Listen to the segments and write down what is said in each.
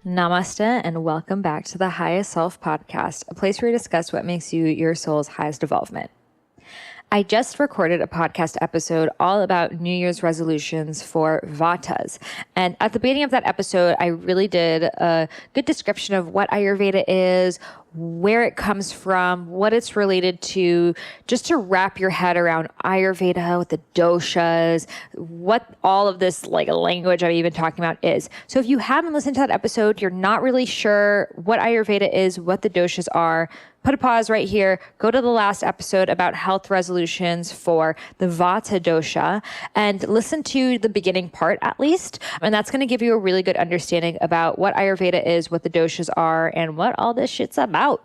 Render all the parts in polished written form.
Namaste and welcome back to the Highest Self podcast, a place where we discuss what makes you your soul's highest evolvement. I just recorded a podcast episode all about New Year's resolutions for Vatas. And at the beginning of that episode, I really did a good description of what Ayurveda is, where it comes from, what it's related to, just to wrap your head around Ayurveda with the doshas, what all of this language I'm even talking about is. So if you haven't listened to that episode, you're not really sure what Ayurveda is, what the doshas are, put a pause right here, go to the last episode about health resolutions for the Vata dosha and listen to the beginning part at least. And that's going to give you a really good understanding about what Ayurveda is, what the doshas are, and what all this shit's about.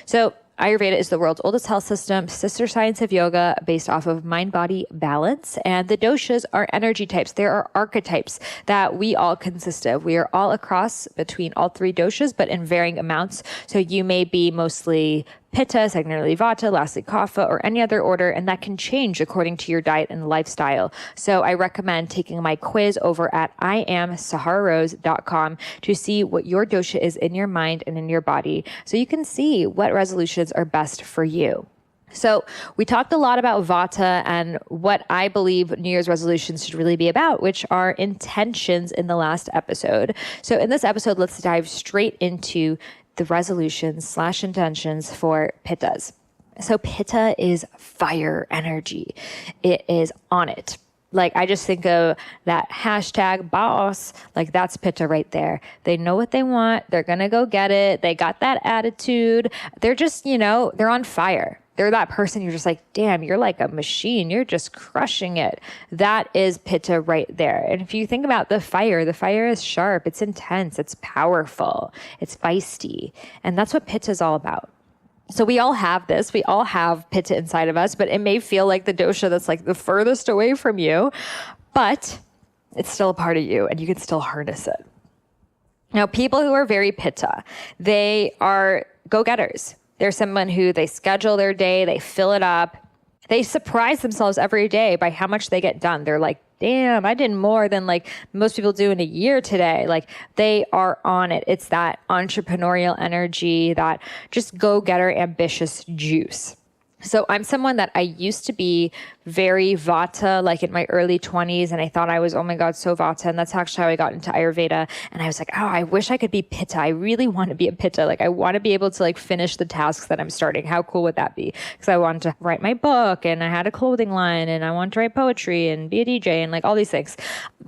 So Ayurveda is the world's oldest health system, sister science of yoga based off of mind-body balance. And the doshas are energy types. There are archetypes that we all consist of. We are all a cross between all three doshas, but in varying amounts. So you may be mostly Pitta, secondarily Vata, lastly Kapha, or any other order, and that can change according to your diet and lifestyle. So I recommend taking my quiz over at IamSaharaRose.com to see what your dosha is in your mind and in your body, so you can see what resolutions are best for you. So we talked a lot about Vata and what I believe New Year's resolutions should really be about, which are intentions in the last episode. So in this episode, let's dive straight into the resolutions / intentions for Pittas. So Pitta is fire energy. It is on it. I just think of that hashtag boss, that's Pitta right there. They know what they want. They're going to go get it. They got that attitude. They're just, they're on fire. They're that person you're just damn, you're like a machine. You're just crushing it. That is Pitta right there. And if you think about the fire is sharp, it's intense, it's powerful, it's feisty. And that's what Pitta is all about. So we all have this. We all have Pitta inside of us, but it may feel like the dosha that's the furthest away from you, but it's still a part of you and you can still harness it. Now, people who are very Pitta, they are go-getters. They're someone who they schedule their day, they fill it up. They surprise themselves every day by how much they get done. They're like, damn, I did more than most people do in a year today. They are on it. It's that entrepreneurial energy, that just go-getter ambitious juice. So I'm someone that I used to be very Vata, in my early 20s. And I thought I was, oh my God, so Vata. And that's actually how I got into Ayurveda. And I was like, oh, I wish I could be Pitta. I really want to be a Pitta. I want to be able to finish the tasks that I'm starting. How cool would that be? Because I wanted to write my book and I had a clothing line and I wanted to write poetry and be a DJ and all these things.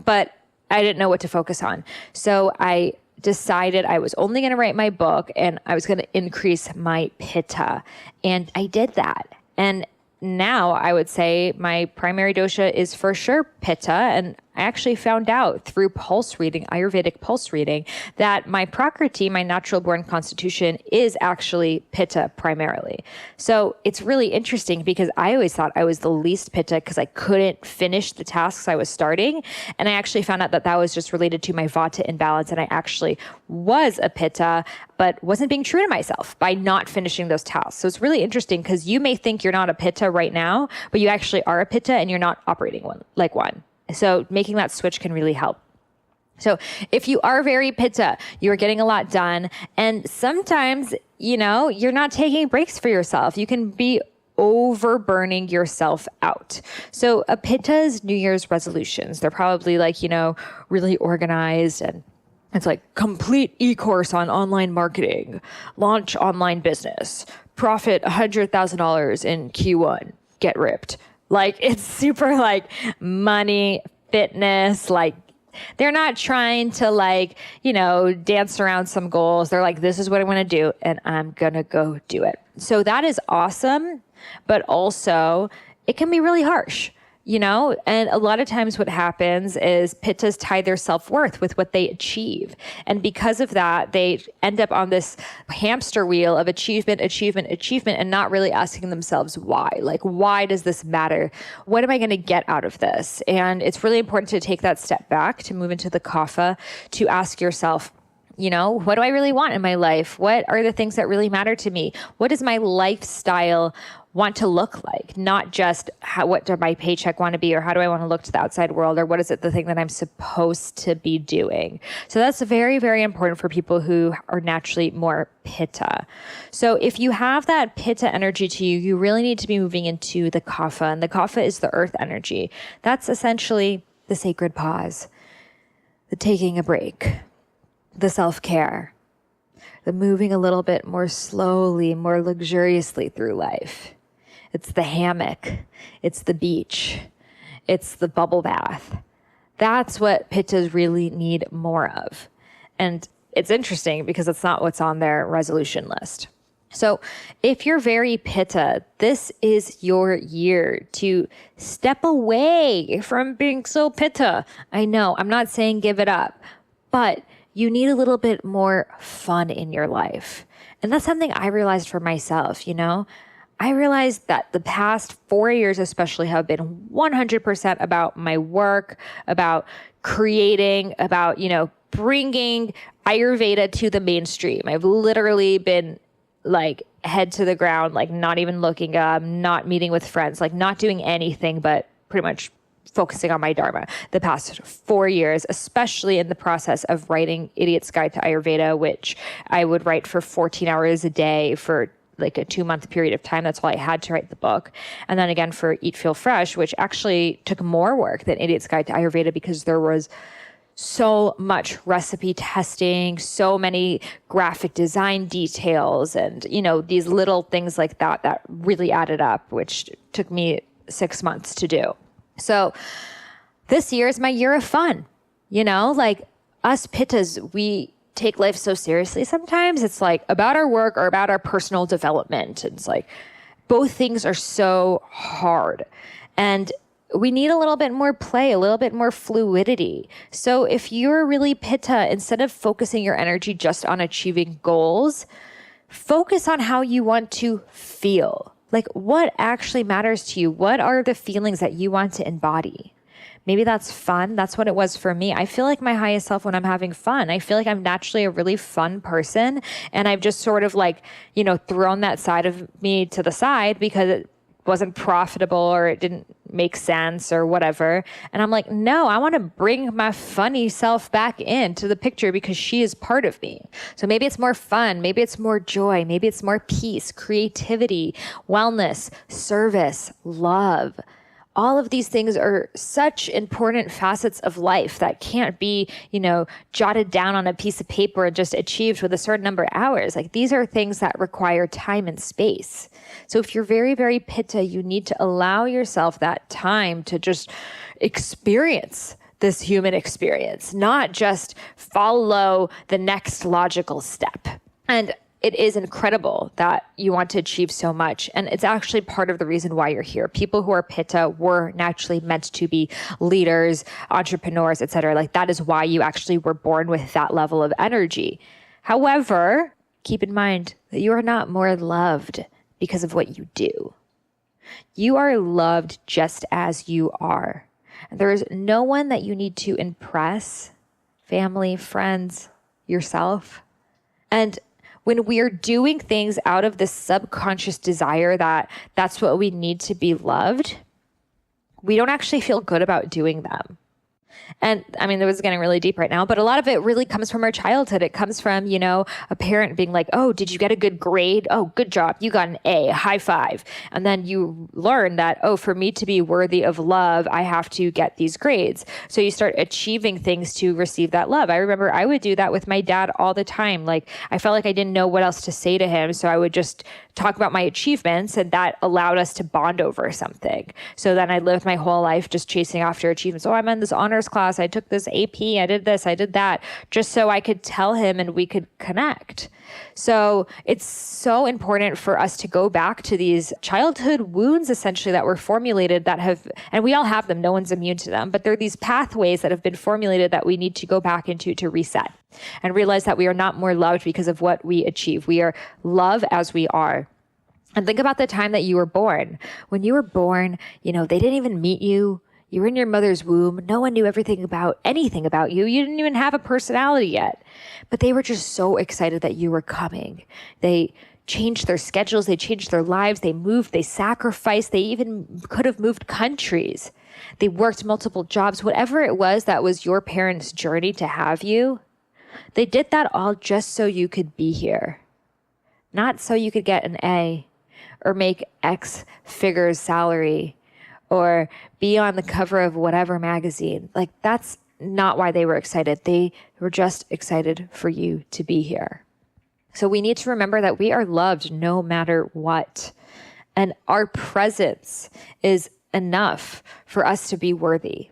But I didn't know what to focus on. So I decided I was only going to write my book and I was going to increase my Pitta. And I did that. And now I would say my primary dosha is for sure Pitta. And I actually found out through pulse reading, Ayurvedic pulse reading, that my Prakriti, my natural born constitution, is actually Pitta primarily. So it's really interesting because I always thought I was the least Pitta because I couldn't finish the tasks I was starting. And I actually found out that that was just related to my Vata imbalance. And I actually was a Pitta, but wasn't being true to myself by not finishing those tasks. So it's really interesting because you may think you're not a Pitta right now, but you actually are a Pitta and you're not operating like one. So making that switch can really help. So if you are very Pitta, you're getting a lot done. And sometimes, you're not taking breaks for yourself. You can be overburning yourself out. So a Pitta's New Year's resolutions, they're probably really organized and it's complete e-course on online marketing, launch online business, profit $100,000 in Q1, get ripped. It's super money, fitness, they're not trying to dance around some goals. They're this is what I want to do and I'm going to go do it. So that is awesome, but also it can be really harsh. And a lot of times what happens is Pittas tie their self-worth with what they achieve. And because of that, they end up on this hamster wheel of achievement, and not really asking themselves why. Why does this matter? What am I going to get out of this? And it's really important to take that step back, to move into the kapha, to ask yourself, what do I really want in my life? What are the things that really matter to me? What is my lifestyle want to look like, not just what do my paycheck want to be, or how do I want to look to the outside world, or what is it the thing that I'm supposed to be doing. So that's very, very important for people who are naturally more Pitta. So if you have that Pitta energy to you, you really need to be moving into the Kapha, and the Kapha is the earth energy. That's essentially the sacred pause, the taking a break, the self-care, the moving a little bit more slowly, more luxuriously through life. It's the hammock. It's the beach. It's the bubble bath. That's what Pittas really need more of. And it's interesting because it's not what's on their resolution list. So if you're very Pitta, this is your year to step away from being so Pitta. I know, I'm not saying give it up, but you need a little bit more fun in your life. And that's something I realized for myself, I realized that the past 4 years especially have been 100% about my work, about creating, about, bringing Ayurveda to the mainstream. I've literally been like head to the ground, like not even looking up, not meeting with friends, like not doing anything but pretty much focusing on my Dharma the past 4 years, especially in the process of writing Idiot's Guide to Ayurveda, which I would write for 14 hours a day for like a 2-month period of time. That's all I had to write the book. And then again for Eat, Feel Fresh, which actually took more work than Idiot's Guide to Ayurveda because there was so much recipe testing, so many graphic design details, and, these little things like that really added up, which took me 6 months to do. So this year is my year of fun. Like us Pittas, we take life so seriously sometimes. It's like about our work or about our personal development. It's like both things are so hard. And we need a little bit more play, a little bit more fluidity. So if you're really Pitta, instead of focusing your energy just on achieving goals, focus on how you want to feel. Like what actually matters to you? What are the feelings that you want to embody? Maybe that's fun. That's what it was for me. I feel like my highest self when I'm having fun. I feel like I'm naturally a really fun person. And I've just sort of like, thrown that side of me to the side because it wasn't profitable or it didn't make sense or whatever. And I'm like, no, I want to bring my funny self back into the picture because she is part of me. So maybe it's more fun. Maybe it's more joy. Maybe it's more peace, creativity, wellness, service, love. All of these things are such important facets of life that can't be, jotted down on a piece of paper and just achieved with a certain number of hours. Like these are things that require time and space. So if you're very, very Pitta, you need to allow yourself that time to just experience this human experience, not just follow the next logical step. And it is incredible that you want to achieve so much. And it's actually part of the reason why you're here. People who are Pitta were naturally meant to be leaders, entrepreneurs, etc. Like that is why you actually were born with that level of energy. However, keep in mind that you are not more loved because of what you do. You are loved just as you are. There is no one that you need to impress, family, friends, yourself. And when we're doing things out of this subconscious desire that that's what we need to be loved, we don't actually feel good about doing them. And I mean, it was getting really deep right now, but a lot of it really comes from our childhood. It comes from, a parent being like, oh, did you get a good grade? Oh, good job. You got an A, high five. And then you learn that, oh, for me to be worthy of love, I have to get these grades. So you start achieving things to receive that love. I remember I would do that with my dad all the time. Like I felt like I didn't know what else to say to him. So I would just talk about my achievements, and that allowed us to bond over something. So then I lived my whole life just chasing after achievements. Oh, I'm in this honors class. I took this AP. I did this. I did that, just so I could tell him and we could connect. So it's so important for us to go back to these childhood wounds, essentially, that were formulated that have, and we all have them. No one's immune to them, but there are these pathways that have been formulated that we need to go back into to reset and realize that we are not more loved because of what we achieve. We are love as we are. And think about the time that you were born. When you were born, they didn't even meet you. You were in your mother's womb. No one knew anything about you. You didn't even have a personality yet. But they were just so excited that you were coming. They changed their schedules, they changed their lives, they moved, they sacrificed, they even could have moved countries. They worked multiple jobs, whatever it was that was your parents' journey to have you. They did that all just so you could be here, not so you could get an A or make X figures salary or be on the cover of whatever magazine. Like, that's not why they were excited. They were just excited for you to be here. So we need to remember that we are loved no matter what. And our presence is enough for us to be worthy.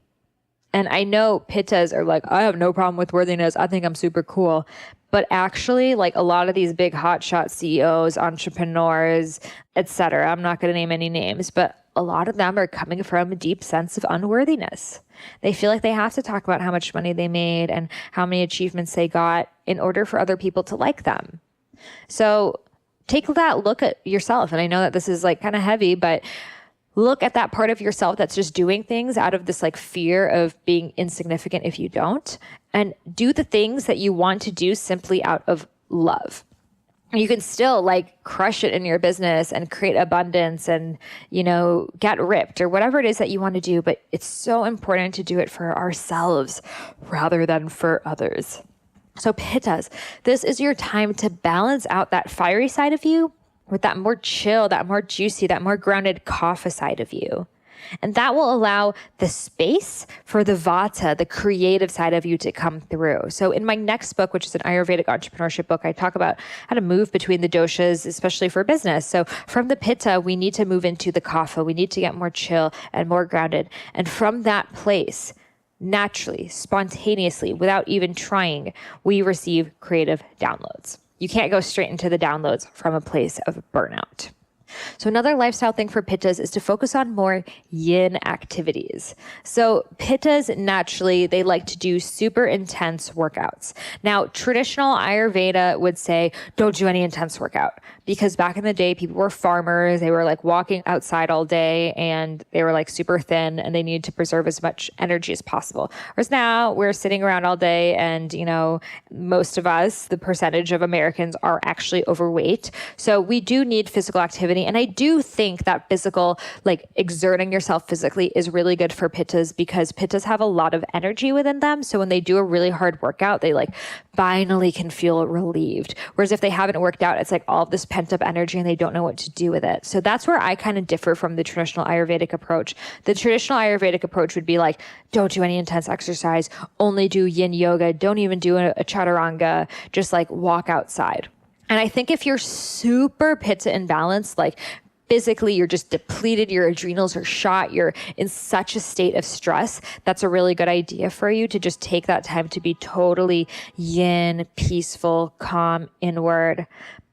And I know Pittas are like, I have no problem with worthiness. I think I'm super cool. But actually, like a lot of these big hotshot CEOs, entrepreneurs, etc., I'm not going to name any names, but a lot of them are coming from a deep sense of unworthiness. They feel like they have to talk about how much money they made and how many achievements they got in order for other people to like them. So take that look at yourself. And I know that this is like kind of heavy, but look at that part of yourself that's just doing things out of this like fear of being insignificant if you don't, and do the things that you want to do simply out of love. You can still like crush it in your business and create abundance and, you know, get ripped or whatever it is that you want to do. But it's so important to do it for ourselves rather than for others. So Pittas, this is your time to balance out that fiery side of you with that more chill, that more juicy, that more grounded kapha side of you. And that will allow the space for the vata, the creative side of you, to come through. So in my next book, which is an Ayurvedic entrepreneurship book, I talk about how to move between the doshas, especially for business. So from the pitta, we need to move into the kapha. We need to get more chill and more grounded. And from that place, naturally, spontaneously, without even trying, we receive creative downloads. You can't go straight into the downloads from a place of burnout. So another lifestyle thing for Pittas is to focus on more yin activities. So Pittas, naturally, they like to do super intense workouts. Now, traditional Ayurveda would say, don't do any intense workout, because back in the day, people were farmers. They were like walking outside all day and they were like super thin and they needed to preserve as much energy as possible. Whereas now we're sitting around all day and, you know, most of us, the percentage of Americans are actually overweight. So we do need physical activity. And I do think that physical, like exerting yourself physically, is really good for Pittas, because Pittas have a lot of energy within them. So when they do a really hard workout, they like finally can feel relieved. Whereas if they haven't worked out, it's like all of this pent up energy and they don't know what to do with it. So that's where I kind of differ from the traditional Ayurvedic approach. The traditional Ayurvedic approach would be like, don't do any intense exercise, only do yin yoga, don't even do a chaturanga, just like walk outside. And I think if you're super pitta imbalanced, like physically you're just depleted, your adrenals are shot, you're in such a state of stress, that's a really good idea for you to just take that time to be totally yin, peaceful, calm, inward.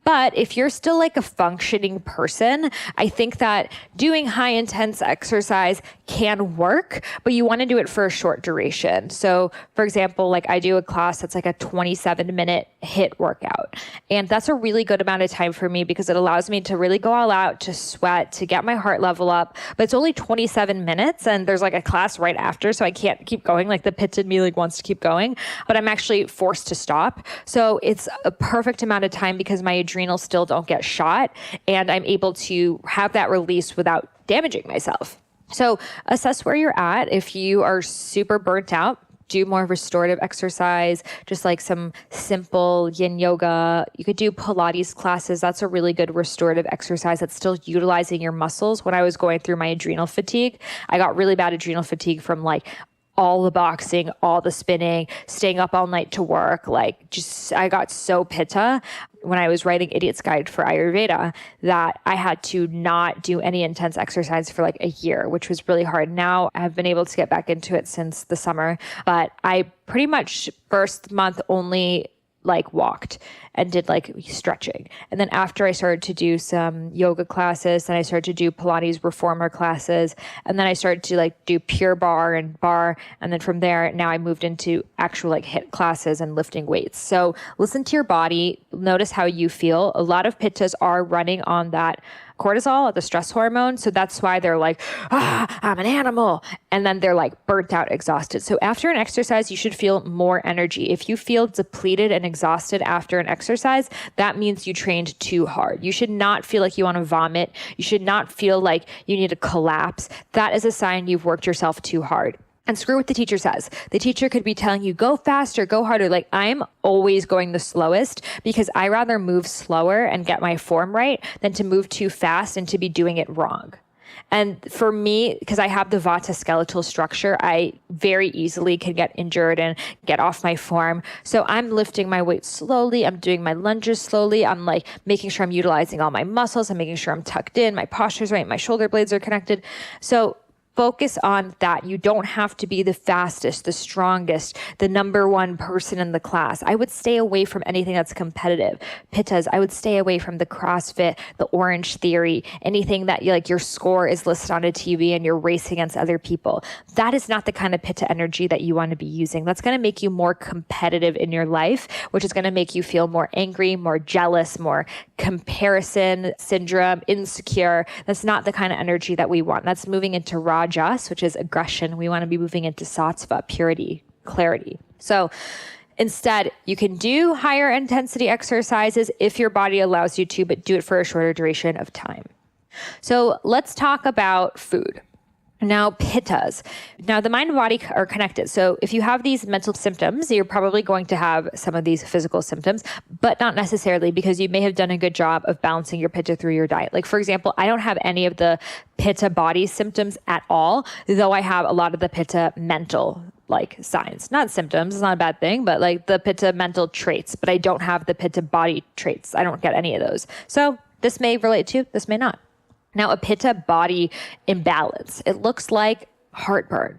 But if you're still like a functioning person, I think that doing high intense exercise can work, but you want to do it for a short duration. So for example, like I do a class that's like a 27-minute HIIT workout. And that's a really good amount of time for me because it allows me to really go all out, to sweat, to get my heart level up. But it's only 27 minutes and there's like a class right after, so I can't keep going. Like the pit in me like wants to keep going, but I'm actually forced to stop. So it's a perfect amount of time because my adrenals still don't get shot and I'm able to have that release without damaging myself. So assess where you're at. If you are super burnt out, do more restorative exercise, just like some simple yin yoga. You could do Pilates classes. That's a really good restorative exercise that's still utilizing your muscles. When I was going through my adrenal fatigue, I got really bad adrenal fatigue from like all the boxing, all the spinning, staying up all night to work. Like just, I got so pitta when I was writing Idiot's Guide for Ayurveda that I had to not do any intense exercise for like a year, which was really hard. Now I've been able to get back into it since the summer, but I pretty much first month only like walked and did like stretching. And then after I started to do some yoga classes, then I started to do Pilates reformer classes. And then I started to like do pure bar. And then from there, now I moved into actual like HIIT classes and lifting weights. So listen to your body, notice how you feel. A lot of pittas are running on that cortisol, the stress hormone. So that's why they're like, I'm an animal. And then they're like burnt out, exhausted. So after an exercise, you should feel more energy. If you feel depleted and exhausted after an exercise, that means you trained too hard. You should not feel like you want to vomit. You should not feel like you need to collapse. That is a sign you've worked yourself too hard. And screw what the teacher says. The teacher could be telling you, go faster, go harder. Like, I'm always going the slowest because I rather move slower and get my form right than to move too fast and to be doing it wrong. And for me, because I have the Vata skeletal structure, I very easily can get injured and get off my form. So I'm lifting my weight slowly. I'm doing my lunges slowly. I'm like making sure I'm utilizing all my muscles. I'm making sure I'm tucked in. My posture's right. My shoulder blades are connected. So focus on that. You don't have to be the fastest, the strongest, the number one person in the class. I would stay away from anything that's competitive. Pittas, I would stay away from the CrossFit, the Orange Theory, anything that your score is listed on a TV and you're racing against other people. That is not the kind of Pitta energy that you want to be using. That's going to make you more competitive in your life, which is going to make you feel more angry, more jealous, more comparison syndrome, insecure. That's not the kind of energy that we want. That's moving into Rajas, which is aggression. We want to be moving into Sattva, purity, clarity. So instead, you can do higher intensity exercises if your body allows you to, but do it for a shorter duration of time. So let's talk about food. Now, Pittas. Now, the mind and body are connected. So if you have these mental symptoms, you're probably going to have some of these physical symptoms, but not necessarily, because you may have done a good job of balancing your Pitta through your diet. Like, for example, I don't have any of the Pitta body symptoms at all, though I have a lot of the Pitta mental signs, not symptoms. It's not a bad thing, but like the Pitta mental traits, but I don't have the Pitta body traits. I don't get any of those. So this may relate to, this may not. Now, a Pitta body imbalance, it looks like heartburn.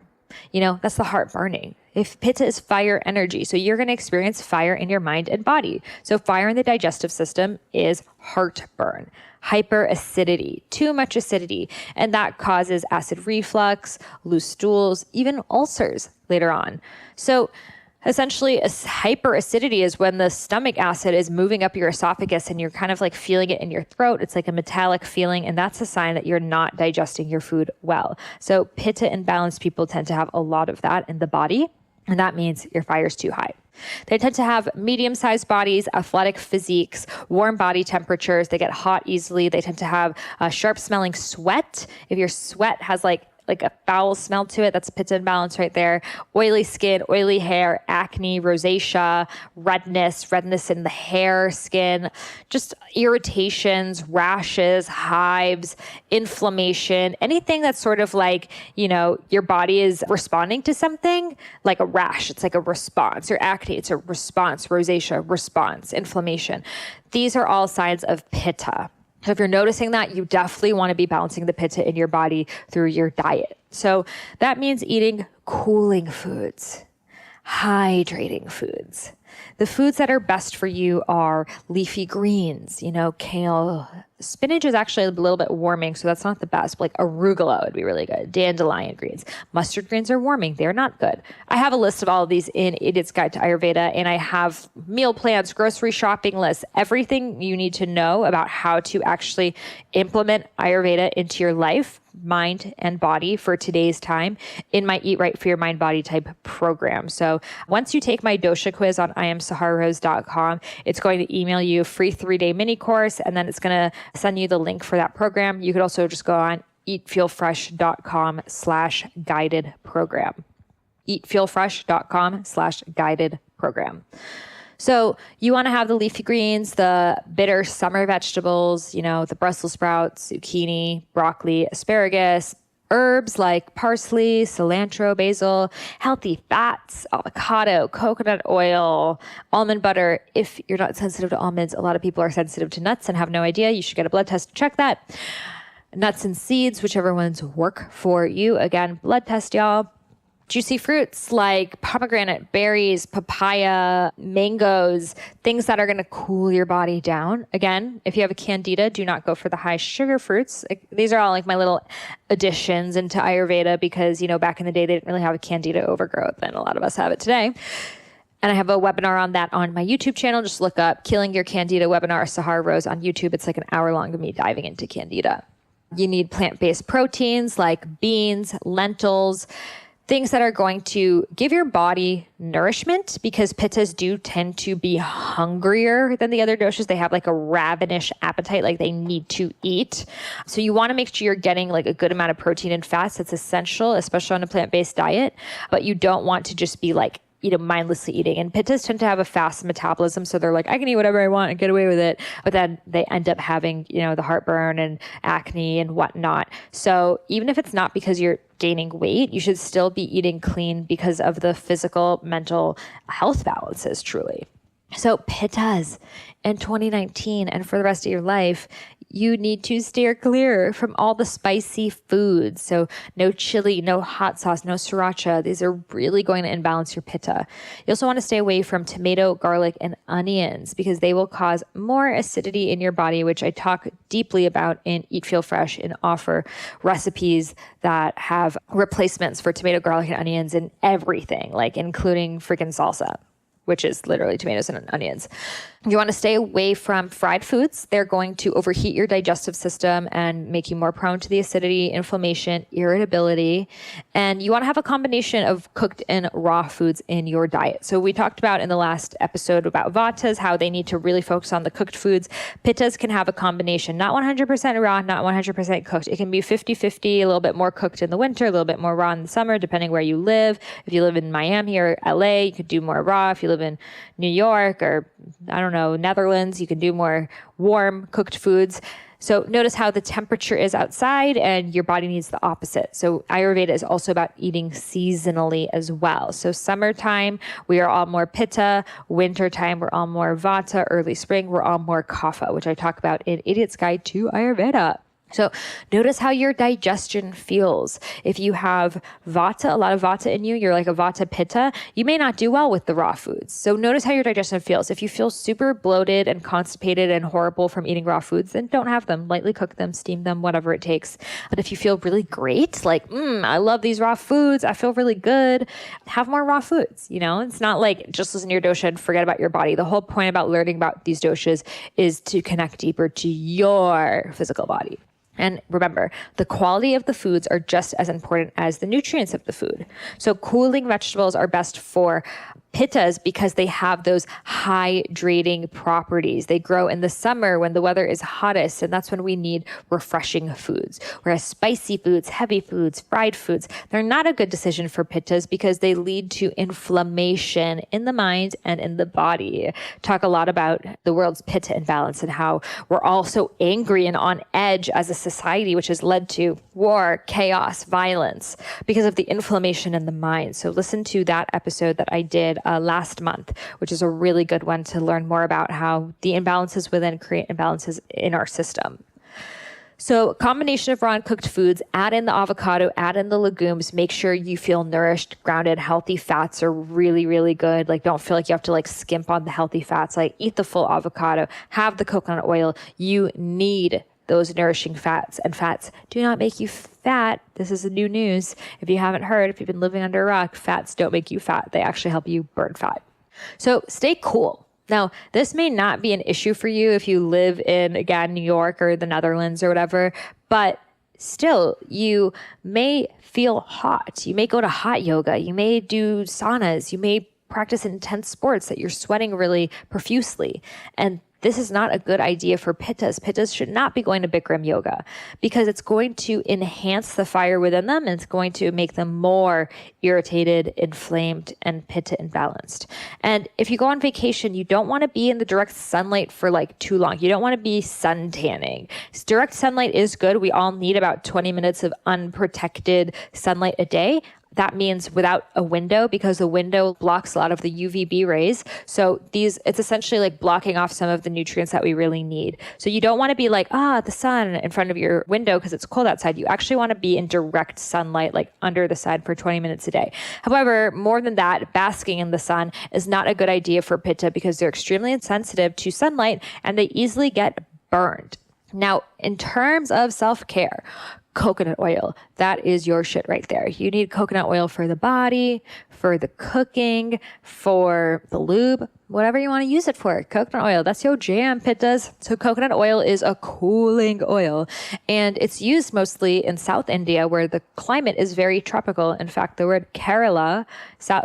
That's the heart burning. If Pitta is fire energy, so you're going to experience fire in your mind and body. So fire in the digestive system is heartburn, hyperacidity, too much acidity, and that causes acid reflux, loose stools, even ulcers later on. So essentially, hyperacidity is when the stomach acid is moving up your esophagus and you're kind of like feeling it in your throat. It's like a metallic feeling, and that's a sign that you're not digesting your food well. So Pitta imbalanced people tend to have a lot of that in the body, and that means your fire's too high. They tend to have medium-sized bodies, athletic physiques, warm body temperatures. They get hot easily. They tend to have sharp-smelling sweat. If your sweat has like a foul smell to it, that's Pitta imbalance right there. Oily skin, oily hair, acne, rosacea, redness in the hair, skin, just irritations, rashes, hives, inflammation, anything that's sort of like, your body is responding to something, like a rash, it's like a response. Or acne, it's a response. Rosacea, response. Inflammation. These are all signs of Pitta. So if you're noticing that, you definitely want to be balancing the Pitta in your body through your diet. So that means eating cooling foods, hydrating foods. The foods that are best for you are leafy greens, kale. Spinach is actually a little bit warming, so that's not the best. But like arugula would be really good. Dandelion greens. Mustard greens are warming. They're not good. I have a list of all of these in Idiot's Guide to Ayurveda, and I have meal plans, grocery shopping lists, everything you need to know about how to actually implement Ayurveda into your life, mind and body for today's time in my Eat Right for Your Mind Body Type program. So once you take my dosha quiz on IamSaharaRose.com, it's going to email you a free 3-day mini course, and then it's going to send you the link for that program. You could also just go on eatfeelfresh.com/guided program. eatfeelfresh.com/guided program. So you want to have the leafy greens, the bitter summer vegetables, the Brussels sprouts, zucchini, broccoli, asparagus, herbs like parsley, cilantro, basil, healthy fats, avocado, coconut oil, almond butter. If you're not sensitive to almonds, a lot of people are sensitive to nuts and have no idea. You should get a blood test to check that. Nuts and seeds, whichever ones work for you. Again, blood test, y'all. Juicy fruits like pomegranate, berries, papaya, mangoes, things that are going to cool your body down. Again, if you have a candida, do not go for the high sugar fruits. These are all like my little additions into Ayurveda because, back in the day, they didn't really have a candida overgrowth, and a lot of us have it today. And I have a webinar on that on my YouTube channel. Just look up Killing Your Candida webinar, Sahara Rose on YouTube. It's like an hour long of me diving into Candida. You need plant-based proteins like beans, lentils, things that are going to give your body nourishment, because Pittas do tend to be hungrier than the other doshas. They have like a ravenous appetite, like they need to eat. So you want to make sure you're getting like a good amount of protein and fats. That's essential, especially on a plant-based diet. But you don't want to just be like, mindlessly eating. And Pittas tend to have a fast metabolism. So they're like, I can eat whatever I want and get away with it. But then they end up having, the heartburn and acne and whatnot. So even if it's not because you're gaining weight, you should still be eating clean because of the physical, mental health balances, truly. So Pittas in 2019 and for the rest of your life, you need to steer clear from all the spicy foods. So no chili, no hot sauce, no sriracha. These are really going to imbalance your pitta. You also want to stay away from tomato, garlic, and onions because they will cause more acidity in your body, which I talk deeply about in Eat, Feel Fresh and offer recipes that have replacements for tomato, garlic, and onions in everything, like including freaking salsa, which is literally tomatoes and onions. You want to stay away from fried foods. They're going to overheat your digestive system and make you more prone to the acidity, inflammation, irritability. And you want to have a combination of cooked and raw foods in your diet. So we talked about in the last episode about vatas, how they need to really focus on the cooked foods. Pittas can have a combination, not 100% raw, not 100% cooked. It can be 50-50, a little bit more cooked in the winter, a little bit more raw in the summer, depending where you live. If you live in Miami or LA, you could do more raw. If you live in New York or Netherlands, you can do more warm cooked foods. So notice how the temperature is outside and your body needs the opposite. So Ayurveda is also about eating seasonally as well. So summertime, we are all more pitta. Wintertime, we're all more vata. Early spring, we're all more kapha, which I talk about in Idiot's Guide to Ayurveda. So notice how your digestion feels. If you have vata, a lot of vata in you, you're like a vata pitta, you may not do well with the raw foods. So notice how your digestion feels. If you feel super bloated and constipated and horrible from eating raw foods, then don't have them. Lightly cook them, steam them, whatever it takes. But if you feel really great, like, I love these raw foods, I feel really good, have more raw foods. It's not like just listen to your dosha and forget about your body. The whole point about learning about these doshas is to connect deeper to your physical body. And remember, the quality of the foods are just as important as the nutrients of the food. So cooling vegetables are best for pittas because they have those hydrating properties. They grow in the summer when the weather is hottest, and that's when we need refreshing foods. Whereas spicy foods, heavy foods, fried foods, they're not a good decision for pittas because they lead to inflammation in the mind and in the body. Talk a lot about the world's pitta imbalance and how we're all so angry and on edge as a society, which has led to war, chaos, violence because of the inflammation in the mind. So listen to that episode that I did last month, which is a really good one to learn more about how the imbalances within create imbalances in our system. So a combination of raw and cooked foods, add in the avocado, add in the legumes, make sure you feel nourished, grounded. Healthy fats are really, really good. Like don't feel like you have to skimp on the healthy fats. Like eat the full avocado, have the coconut oil. You need those nourishing fats, and fats do not make you fat. This is new news. If you haven't heard, if you've been living under a rock, fats don't make you fat. They actually help you burn fat. So stay cool. Now, this may not be an issue for you if you live in, again, New York or the Netherlands or whatever, but still, you may feel hot. You may go to hot yoga. You may do saunas. You may practice intense sports that you're sweating really profusely. And this is not a good idea for pittas. Pittas should not be going to Bikram yoga because it's going to enhance the fire within them and it's going to make them more irritated, inflamed, and pitta imbalanced. And if you go on vacation, you don't want to be in the direct sunlight for too long. You don't want to be sun tanning. Direct sunlight is good. We all need about 20 minutes of unprotected sunlight a day. That means without a window because the window blocks a lot of the UVB rays. So it's essentially blocking off some of the nutrients that we really need. So you don't want to be the sun in front of your window because it's cold outside. You actually want to be in direct sunlight, under the sun for 20 minutes a day. However, more than that, basking in the sun is not a good idea for pitta because they're extremely insensitive to sunlight and they easily get burned. Now, in terms of self-care, coconut oil. That is your shit right there. You need coconut oil for the body, for the cooking, for the lube, whatever you want to use it for. Coconut oil, that's your jam, Pittas. So coconut oil is a cooling oil, and it's used mostly in South India where the climate is very tropical. In fact, the word Kerala,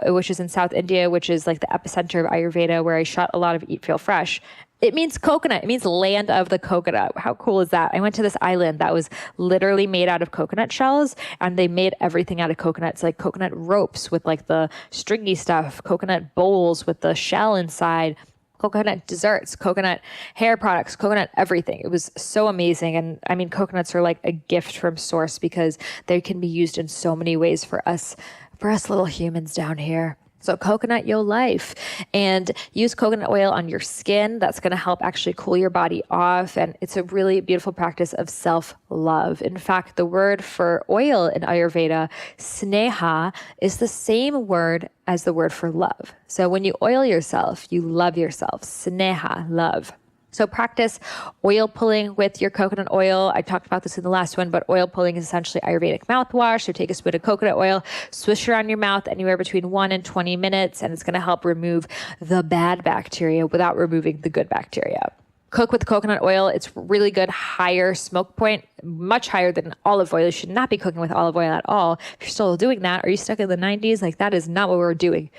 which is in South India, which is like the epicenter of Ayurveda, where I shot a lot of Eat, Feel, Fresh. It means coconut. It means land of the coconut. How cool is that? I went to this island that was literally made out of coconut shells, and they made everything out of coconuts, like coconut ropes with like the stringy stuff, coconut bowls with the shell inside, coconut desserts, coconut hair products, coconut everything. It was so amazing. And I mean, coconuts are like a gift from source because they can be used in so many ways for us little humans down here. So coconut your life, and use coconut oil on your skin. That's going to help actually cool your body off. And it's a really beautiful practice of self-love. In fact, the word for oil in Ayurveda, sneha, is the same word as the word for love. So when you oil yourself, you love yourself. Sneha, love. So practice oil pulling with your coconut oil. I talked about this in the last one, but oil pulling is essentially Ayurvedic mouthwash. So take a spoon of coconut oil, swish around your mouth anywhere between 1 and 20 minutes, and it's going to help remove the bad bacteria without removing the good bacteria. Cook with coconut oil. It's really good, higher smoke point, much higher than olive oil. You should not be cooking with olive oil at all. If you're still doing that, are you stuck in the 90s? Like, that is not what we're doing.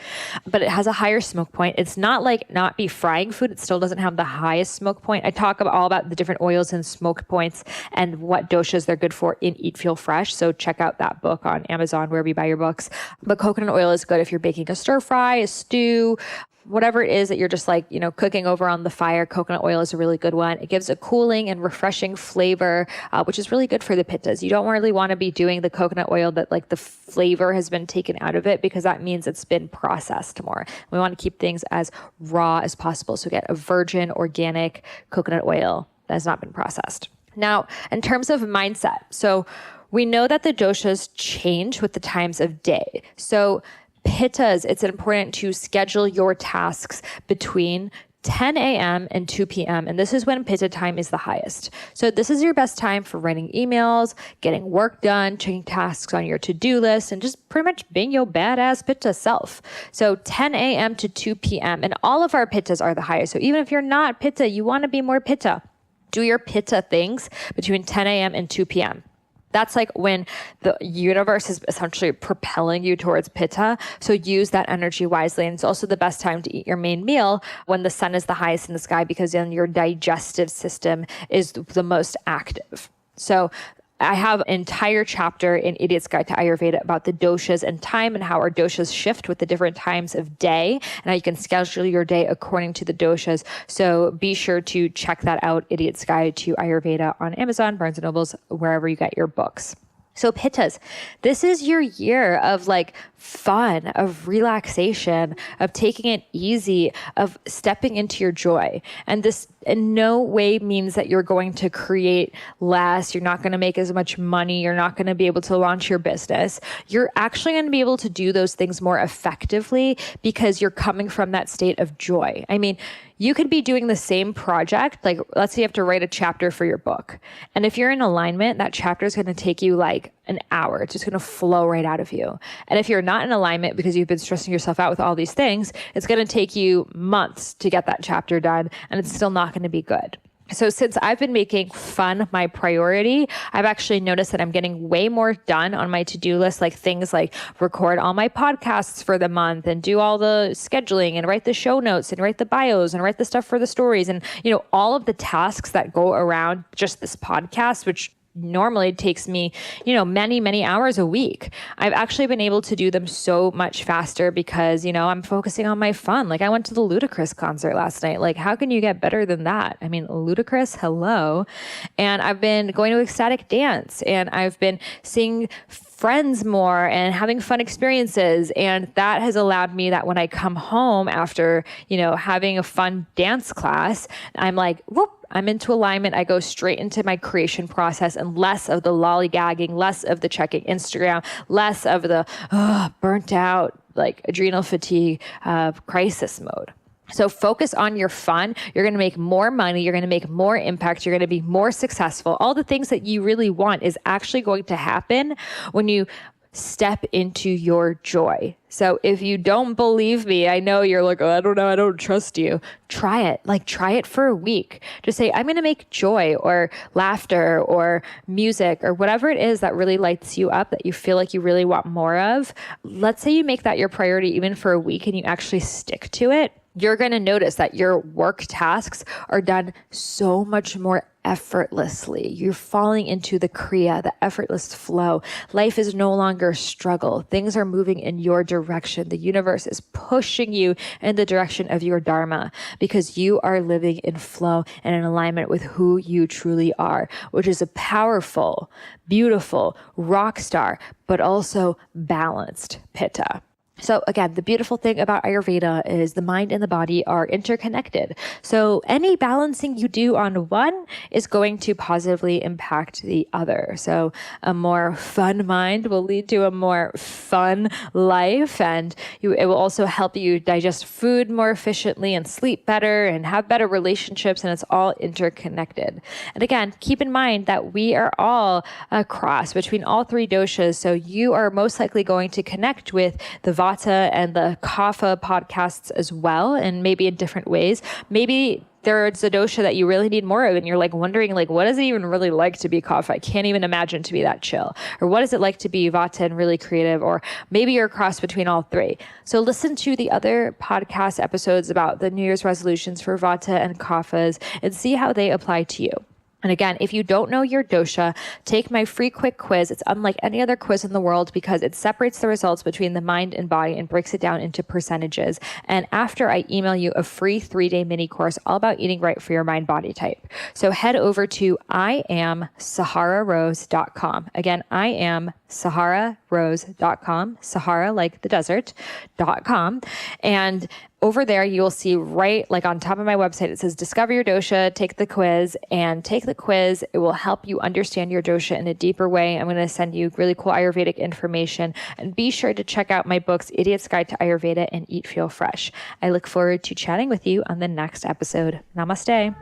But it has a higher smoke point. It's not like not be frying food. It still doesn't have the highest smoke point. I talk all about the different oils and smoke points and what doshas they're good for in Eat, Feel, Fresh. So check out that book on Amazon, wherever you buy your books. But coconut oil is good if you're baking a stir fry, a stew, whatever it is that you're just like, cooking over on the fire. Coconut oil is a really good one. It gives a cooling and refreshing flavor, which is really good for the pittas. You don't really want to be doing the coconut oil that like the flavor has been taken out of it, because that means it's been processed more. We want to keep things as raw as possible. So get a virgin organic coconut oil that has not been processed. Now, in terms of mindset, so we know that the doshas change with the times of day. So Pittas, it's important to schedule your tasks between 10 a.m. and 2 p.m. And this is when Pitta time is the highest. So this is your best time for writing emails, getting work done, checking tasks on your to-do list, and just pretty much being your badass Pitta self. So 10 a.m. to 2 p.m. And all of our Pittas are the highest. So even if you're not Pitta, you want to be more Pitta. Do your Pitta things between 10 a.m. and 2 p.m. That's like when the universe is essentially propelling you towards Pitta. So use that energy wisely. And it's also the best time to eat your main meal when the sun is the highest in the sky, because then your digestive system is the most active. So I have an entire chapter in Idiot's Guide to Ayurveda about the doshas and time and how our doshas shift with the different times of day, and how you can schedule your day according to the doshas. So be sure to check that out, Idiot's Guide to Ayurveda, on Amazon, Barnes & Nobles, wherever you get your books. So Pittas, this is your year of like fun, of relaxation, of taking it easy, of stepping into your joy. And this in no way means that you're going to create less. You're not going to make as much money. You're not going to be able to launch your business. You're actually going to be able to do those things more effectively because you're coming from that state of joy. I mean, you could be doing the same project. Like, let's say you have to write a chapter for your book. And if you're in alignment, that chapter is going to take you like an hour. It's just going to flow right out of you. And if you're not in alignment because you've been stressing yourself out with all these things, it's going to take you months to get that chapter done, and it's still not going to be good. So since I've been making fun my priority, I've actually noticed that I'm getting way more done on my to-do list, like things like record all my podcasts for the month and do all the scheduling and write the show notes and write the bios and write the stuff for the stories. And, all of the tasks that go around just this podcast, which normally takes me, many, many hours a week. I've actually been able to do them so much faster because, I'm focusing on my fun. Like, I went to the Ludacris concert last night. Like, how can you get better than that? I mean, Ludacris, hello. And I've been going to ecstatic dance, and I've been seeing friends more and having fun experiences. And that has allowed me that when I come home after, having a fun dance class, I'm like, whoop, I'm into alignment. I go straight into my creation process, and less of the lollygagging, less of the checking Instagram, less of the burnt out, like adrenal fatigue, crisis mode. So focus on your fun. You're going to make more money. You're going to make more impact. You're going to be more successful. All the things that you really want is actually going to happen when you step into your joy. So if you don't believe me, I know you're like, oh, I don't know, I don't trust you. Try it. Like, try it for a week. Just say, I'm going to make joy or laughter or music or whatever it is that really lights you up, that you feel like you really want more of. Let's say you make that your priority even for a week and you actually stick to it. You're going to notice that your work tasks are done so much more effortlessly. You're falling into the kriya, the effortless flow. Life is no longer a struggle. Things are moving in your direction. The universe is pushing you in the direction of your dharma because you are living in flow and in alignment with who you truly are, which is a powerful, beautiful rock star, but also balanced pitta. So again, the beautiful thing about Ayurveda is the mind and the body are interconnected. So any balancing you do on one is going to positively impact the other. So a more fun mind will lead to a more fun life, and it will also help you digest food more efficiently and sleep better and have better relationships, and it's all interconnected. And again, keep in mind that we are all a cross between all three doshas. So you are most likely going to connect with the Vata and the Kapha podcasts as well, and maybe in different ways. Maybe there's a dosha that you really need more of, and you're like wondering, like, what is it even really like to be Kapha? I can't even imagine to be that chill. Or what is it like to be Vata and really creative? Or maybe you're a cross between all three. So listen to the other podcast episodes about the New Year's resolutions for Vata and Kaphas and see how they apply to you. And again, if you don't know your dosha, take my free quick quiz. It's unlike any other quiz in the world because it separates the results between the mind and body and breaks it down into percentages. And after, I email you a free 3-day mini course all about eating right for your mind body type. So head over to IamSaharaRose.com. Again, IamSaharaRose.com, Sahara like the desert.com. And over there, you will see right like on top of my website, it says discover your dosha, take the quiz, and take the quiz. It will help you understand your dosha in a deeper way. I'm going to send you really cool Ayurvedic information, and be sure to check out my books, Idiot's Guide to Ayurveda and Eat Feel Fresh. I look forward to chatting with you on the next episode. Namaste.